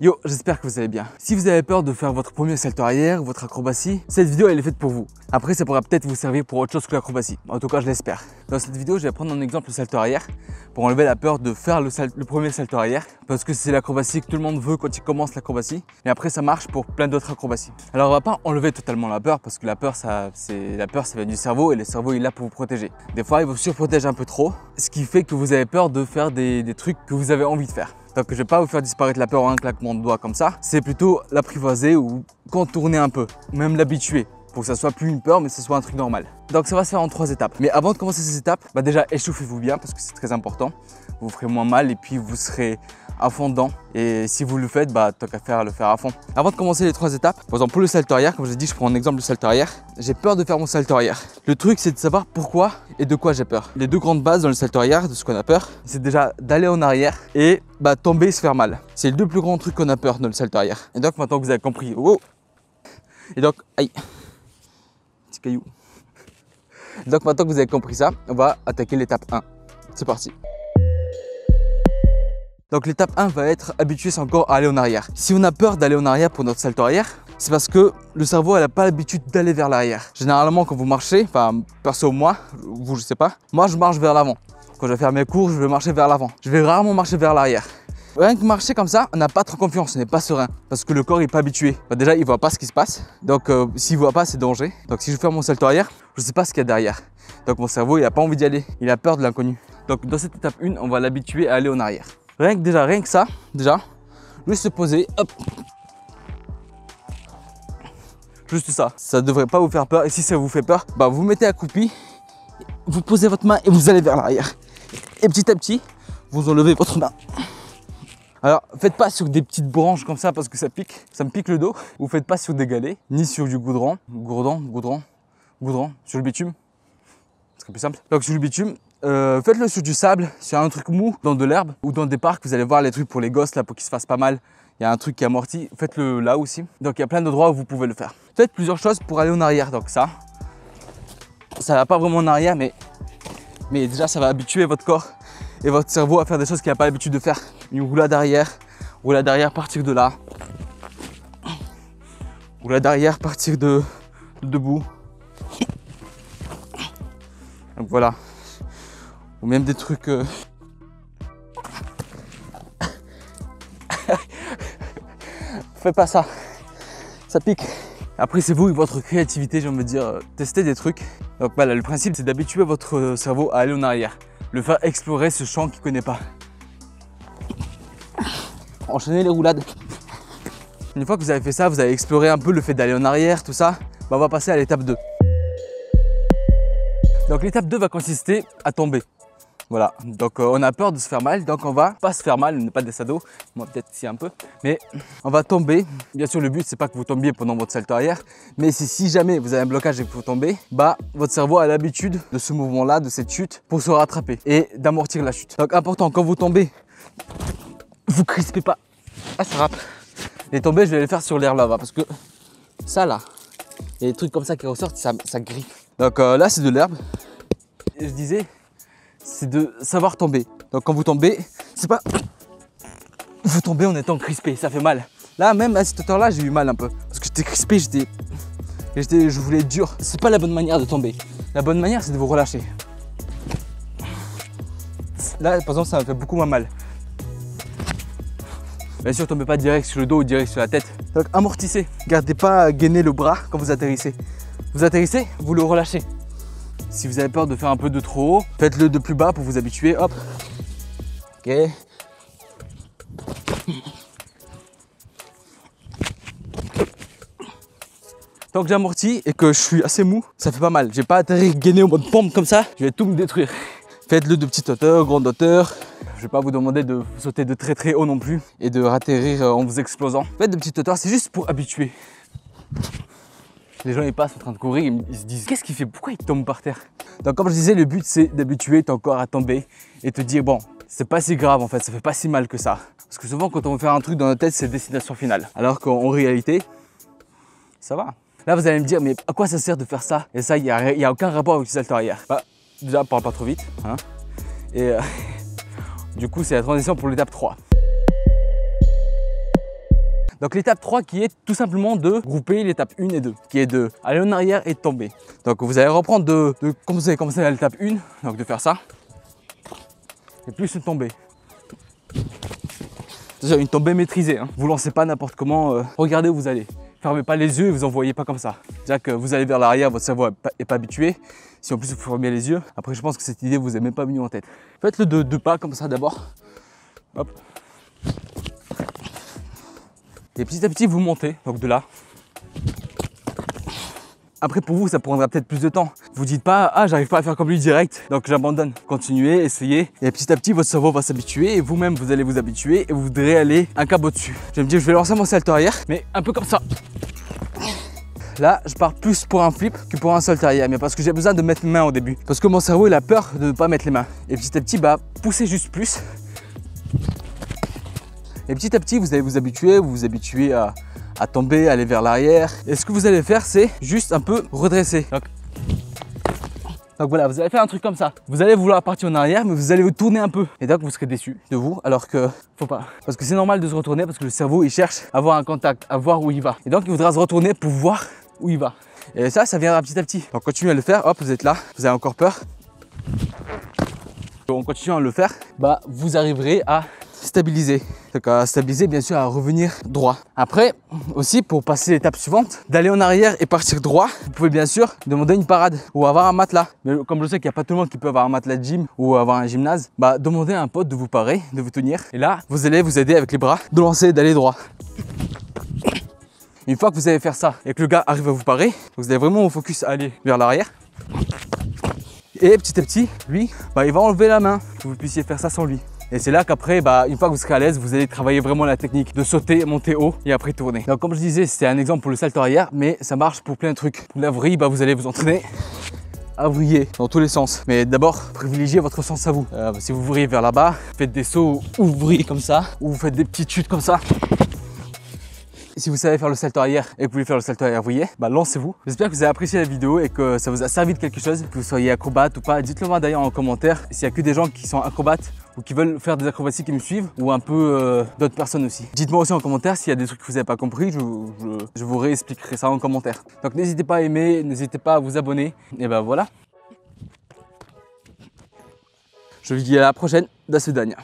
Yo, j'espère que vous allez bien. Si vous avez peur de faire votre premier salto arrière, votre acrobatie, cette vidéo elle est faite pour vous. Après, ça pourra peut-être vous servir pour autre chose que l'acrobatie. En tout cas, je l'espère. Dans cette vidéo, je vais prendre en exemple le salto arrière pour enlever la peur de faire le premier salto arrière parce que c'est l'acrobatie que tout le monde veut quand il commence l'acrobatie. Et après, ça marche pour plein d'autres acrobaties. Alors, on va pas enlever totalement la peur parce que la peur, ça vient du cerveau et le cerveau il est là pour vous protéger. Des fois, il vous surprotège un peu trop, ce qui fait que vous avez peur de faire des trucs que vous avez envie de faire. Donc je ne vais pas vous faire disparaître la peur en un claquement de doigts comme ça. C'est plutôt l'apprivoiser ou contourner un peu, même l'habituer pour que ça soit plus une peur mais que ce soit un truc normal. Donc ça va se faire en 3 étapes. Mais avant de commencer ces étapes, déjà échauffez-vous bien parce que c'est très important. Vous ferez moins mal et puis vous serez à fond dedans. Et si vous le faites, tant qu'à le faire à fond. Avant de commencer les 3 étapes, par exemple pour le salto arrière, comme je l'ai dit, je prends un exemple du salto arrière. J'ai peur de faire mon salto arrière. Le truc c'est de savoir pourquoi et de quoi j'ai peur. Les 2 grandes bases dans le salto arrière, de ce qu'on a peur, c'est déjà d'aller en arrière et tomber et se faire mal. C'est les 2 plus grands trucs qu'on a peur dans le salto arrière. Et donc maintenant que vous avez compris, et donc, aïe, petit caillou. Donc maintenant que vous avez compris ça, on va attaquer l'étape 1. C'est parti. Donc l'étape 1 va être habituer son corps à aller en arrière. Si on a peur d'aller en arrière pour notre salto arrière, c'est parce que le cerveau n'a pas l'habitude d'aller vers l'arrière. Généralement quand vous marchez, perso moi, vous je sais pas, moi je marche vers l'avant. Quand je vais faire mes cours, je vais marcher vers l'avant. Je vais rarement marcher vers l'arrière. Rien que marcher comme ça, on n'a pas trop confiance, on n'est pas serein. Parce que le corps n'est pas habitué. Déjà, il ne voit pas ce qui se passe. Donc, s'il ne voit pas, c'est danger. Donc, si je fais mon salto arrière, je ne sais pas ce qu'il y a derrière. Donc, mon cerveau, il n'a pas envie d'y aller. Il a peur de l'inconnu. Donc, dans cette étape 1, on va l'habituer à aller en arrière. Rien que ça, juste se poser, hop. Juste ça. Ça ne devrait pas vous faire peur. Et si ça vous fait peur, vous mettez accroupi, vous posez votre main et vous allez vers l'arrière. Et petit à petit, vous enlevez votre main. Alors, faites pas sur des petites branches comme ça parce que ça pique, ça me pique le dos. Vous faites pas sur des galets, ni sur du goudron, sur le bitume. Ce serait plus simple. Donc sur le bitume, faites-le sur du sable, sur un truc mou, dans de l'herbe ou dans des parcs. Vous allez voir les trucs pour les gosses là, pour qu'ils se fassent pas mal. Il y a un truc qui amortit, faites-le là aussi. Donc il y a plein d'endroits où vous pouvez le faire. Faites plusieurs choses pour aller en arrière. Donc ça va pas vraiment en arrière, mais déjà ça va habituer votre corps et votre cerveau à faire des choses qu'il n'a pas l'habitude de faire. Une roulade arrière, partir de là. Roulade arrière, partir de debout. Donc voilà. Ou même des trucs... Faites pas ça, ça pique. Après c'est vous et votre créativité, j'ai envie de dire, testez des trucs. Donc voilà, le principe c'est d'habituer votre cerveau à aller en arrière. Le faire explorer ce champ qu'il ne connaît pas. Enchaînez les roulades. Une fois que vous avez fait ça, vous avez exploré un peu le fait d'aller en arrière, tout ça, on va passer à l'étape 2. Donc l'étape 2 va consister à tomber. Voilà, donc on a peur de se faire mal, donc on va pas se faire mal, on n'est pas des sados, moi peut-être si un peu, mais on va tomber. Bien sûr le but c'est pas que vous tombiez pendant votre salto arrière, mais si jamais vous avez un blocage et que vous tombez, votre cerveau a l'habitude de ce mouvement là, de cette chute, pour se rattraper et d'amortir la chute. Donc important, quand vous tombez, vous crispez pas. Ah ça rappe. Les tombées je vais les faire sur l'air là-bas parce que ça là, il y a des trucs comme ça qui ressortent, ça griffe. Donc là c'est de l'herbe, et je disais, c'est de savoir tomber. Donc quand vous tombez, c'est pas... Vous tombez en étant crispé, ça fait mal. Là même à cette hauteur là j'ai eu mal un peu. Parce que j'étais crispé, je voulais être dur. C'est pas la bonne manière de tomber. La bonne manière c'est de vous relâcher. Là par exemple ça me fait beaucoup moins mal. Bien sûr tombez pas direct sur le dos ou direct sur la tête. Donc amortissez. Gardez pas gainer le bras quand vous atterrissez. Vous atterrissez, vous le relâchez. Si vous avez peur de faire un peu de trop haut, faites-le de plus bas pour vous habituer. Hop. Ok. Tant que j'amortis et que je suis assez mou, ça fait pas mal. J'ai pas atterri gainé au mode pompe comme ça, je vais tout me détruire. Faites-le de petite hauteur, grande hauteur. Je vais pas vous demander de sauter de très très haut non plus et de atterrir en vous explosant. Faites de petite hauteur, c'est juste pour habituer. Les gens ils passent en train de courir, ils se disent qu'est-ce qu'il fait, pourquoi il tombe par terre? Donc comme je disais, le but c'est d'habituer ton corps à tomber et te dire bon, c'est pas si grave en fait, ça fait pas si mal que ça. Parce que souvent quand on veut faire un truc dans notre tête, c'est destination finale. Alors qu'en réalité, ça va. Là vous allez me dire mais à quoi ça sert de faire ça? Et ça, il y a aucun rapport avec le salto arrière. Déjà parle pas trop vite, hein. Et du coup c'est la transition pour l'étape 3. Donc l'étape 3 qui est tout simplement de grouper l'étape 1 et 2, qui est de aller en arrière et de tomber. Donc vous allez reprendre de commencer à l'étape 1, donc de faire ça, et plus une tombée. C'est une tombée maîtrisée, hein. Vous lancez pas n'importe comment, regardez où vous allez. Fermez pas les yeux et vous envoyez pas comme ça. C'est-à-dire que vous allez vers l'arrière, votre cerveau n'est pas habitué. Si en plus vous fermez les yeux, après je pense que cette idée vous est même pas venue en tête. Faites-le de 2 pas comme ça d'abord. Hop. Et petit à petit vous montez, donc de là. Après pour vous ça prendra peut-être plus de temps. Vous dites pas ah j'arrive pas à faire comme lui direct, donc j'abandonne. Continuez, essayez. Et petit à petit votre cerveau va s'habituer et vous-même vous allez vous habituer et vous voudrez aller un câble au-dessus. Je vais me dire je vais lancer mon salto arrière, mais un peu comme ça. Là, je pars plus pour un flip que pour un salto arrière, mais parce que j'ai besoin de mettre mes mains au début. Parce que mon cerveau, il a peur de ne pas mettre les mains. Et petit à petit, bah, poussez juste plus. Et petit à petit, vous allez vous habituer à tomber, aller vers l'arrière. Et ce que vous allez faire, c'est juste un peu redresser. Donc voilà, vous allez faire un truc comme ça. Vous allez vouloir partir en arrière, mais vous allez vous tourner un peu. Et donc, vous serez déçu de vous, alors que faut pas. Parce que c'est normal de se retourner, parce que le cerveau, il cherche à avoir un contact, à voir où il va. Et donc, il voudra se retourner pour voir où il va. Et ça viendra petit à petit. Donc continuez à le faire, hop, vous êtes là, vous avez encore peur. En continuant à le faire, bah, vous arriverez à stabiliser. Donc à stabiliser, bien sûr, à revenir droit. Après, aussi, pour passer l'étape suivante, d'aller en arrière et partir droit, vous pouvez bien sûr demander une parade ou avoir un matelas. Mais comme je sais qu'il n'y a pas tout le monde qui peut avoir un matelas de gym ou avoir un gymnase, bah, demandez à un pote de vous parer, de vous tenir. Et là, vous allez vous aider avec les bras de lancer, d'aller droit. Une fois que vous allez faire ça et que le gars arrive à vous parer, vous allez vraiment vous focus à aller vers l'arrière. Et petit à petit, lui, bah, il va enlever la main, que vous puissiez faire ça sans lui. Et c'est là qu'après, bah, une fois que vous serez à l'aise, vous allez travailler vraiment la technique de sauter, monter haut et après tourner. Donc comme je disais, c'est un exemple pour le salto arrière, mais ça marche pour plein de trucs. Pour la vrille, bah, vous allez vous entraîner à vriller dans tous les sens. Mais d'abord, privilégiez votre sens à vous. Si vous vrillez vers là-bas, faites des sauts ou vous vrillez comme ça, ou vous faites des petites chutes comme ça. Si vous savez faire le salto arrière et que vous voulez faire le salto arrière vrillé, bah lancez-vous. J'espère que vous avez apprécié la vidéo et que ça vous a servi de quelque chose, que vous soyez acrobate ou pas. Dites-le moi d'ailleurs en commentaire s'il n'y a que des gens qui sont acrobates ou qui veulent faire des acrobaties qui me suivent ou un peu d'autres personnes aussi. Dites-moi aussi en commentaire s'il y a des trucs que vous n'avez pas compris, je vous réexpliquerai ça en commentaire. Donc n'hésitez pas à aimer, n'hésitez pas à vous abonner et ben voilà. Je vous dis à la prochaine, da Sudagne.